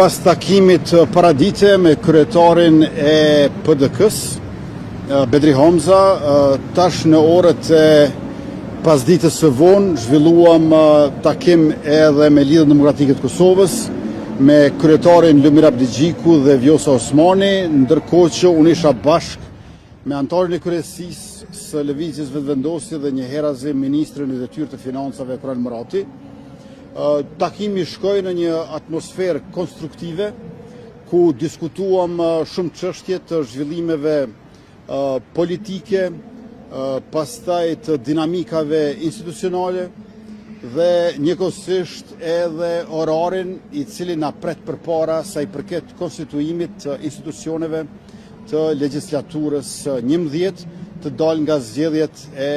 Pas takimit paradite me kryetarin e PDK-s, Bedri Hamza, tash në orët e pasdites së vonë zhvilluam takim edhe me Lidhjen Demokratike të Kosovës, me kryetarin Lumir Abdigjiku dhe Vjosa Osmani, ndërkohë që unë isha bashk me anëtarin e kryesisë së lëvizjes vetëvendosje dhe njëherëzi ministrin e detyrë të financave Kuran Murati. Takimi shkoi në një atmosferë konstruktive ku diskutuam shumë çështje të zhvillimeve politike, pastaj të dinamikave institucionale dhe njëkohësisht edhe orarin i cili na pret përpara sa i përket konstituimit të institucioneve të legjislaturës 11 të dalë nga zgjedhjet e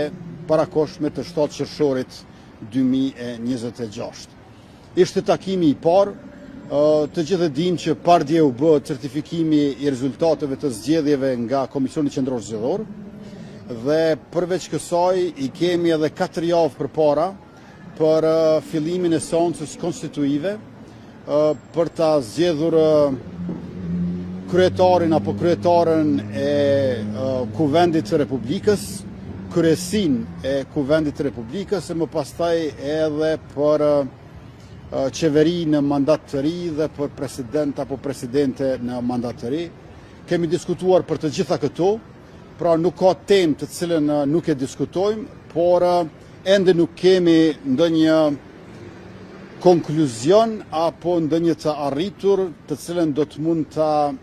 parakohshme të 7 qershorit 2026. Ishte takimi i parë, të gjithë dim që pardje u bë certifikimi i rezultateve të zgjedhjeve nga Komisioni Qendror Zgjedhor dhe përveç kësaj i kemi edhe 4 javë përpara për fillimin e seancës konstituive për ta zgjedhur kryetarin apo kryetaren e Kuvendit të Republikës, kryesin e Kuvendit të Republikës e më pastaj edhe për qeveri në mandat të ri dhe për president apo presidente në mandat të ri. Kemi diskutuar për të gjitha këto, pra nuk ka temë të cilën nuk e diskutojmë, por ende nuk kemi ndonjë konkluzion apo ndonjë të arritur të cilën do të mund ta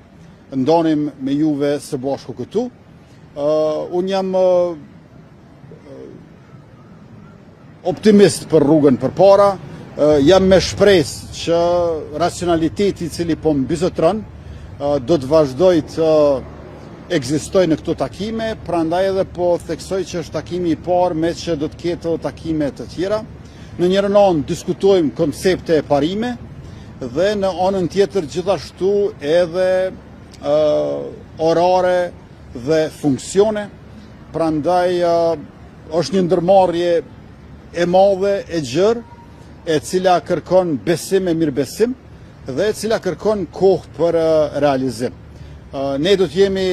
ndonim me juve së bashku këtu. Unë jam optimist për rrugën përpara, jam me shpresë që racionaliteti i cili po mbizotron do të vazhdoj të ekzistoj në këto takime, prandaj edhe po theksoj që është takimi i parë me që do të ketë takime të tjera. Në njërin anë diskutojmë koncepte e parime dhe në anën tjetër gjithashtu edhe orare dhe funksione, prandaj është një ndërmarrje e madhe e gjerë, e cila kërkon besim e mirëbesim dhe e cila kërkon kohë për realizim. Ne do të jemi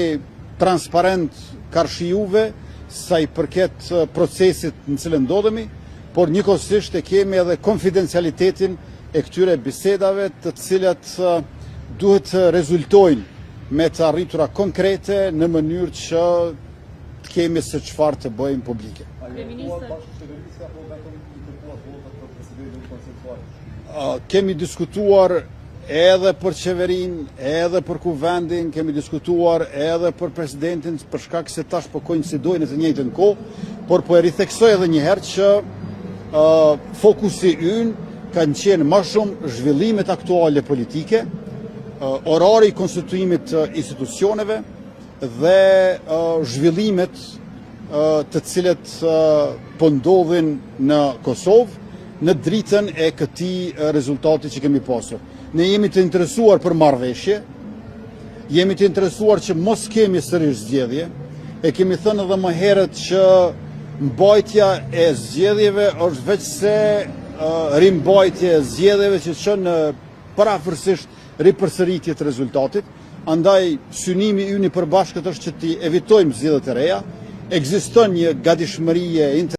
transparent karshi juve sa i përket procesit në cilën ndodhemi, por njëkohësisht e kemi edhe konfidencialitetin e këtyre bisedave të cilat duhet të rezultojnë me të arritura konkrete në mënyrë që të kemi se çfarë të bëjmë publike. Kemi diskutuar edhe për qeverin, edhe për kuvendin, kemi diskutuar edhe për presidentin, për shkak se tash po koincidojnë në të njëjtën kohë, por po e ritheksoj edhe një herë që fokusi ynë kanë qenë më shumë zhvillimet aktuale politike, orari i konstituimit të institucioneve dhe zhvillimet të cilët po ndodhin në Kosovë në dritën e këtij rezultati që kemi pasur. Ne jemi të interesuar për marrëveshje, jemi të interesuar që mos kemi sërish zgjedhje, e kemi thënë edhe më herët që mbajtja e zgjedhjeve është veç se rimbajtje e zgjedhjeve që çon parafërsisht ripërsëritje të rezultatit. Andaj synimi ynë i përbashkët është që të evitojmë zgjedhjet e reja. Ekziston një gatishmërie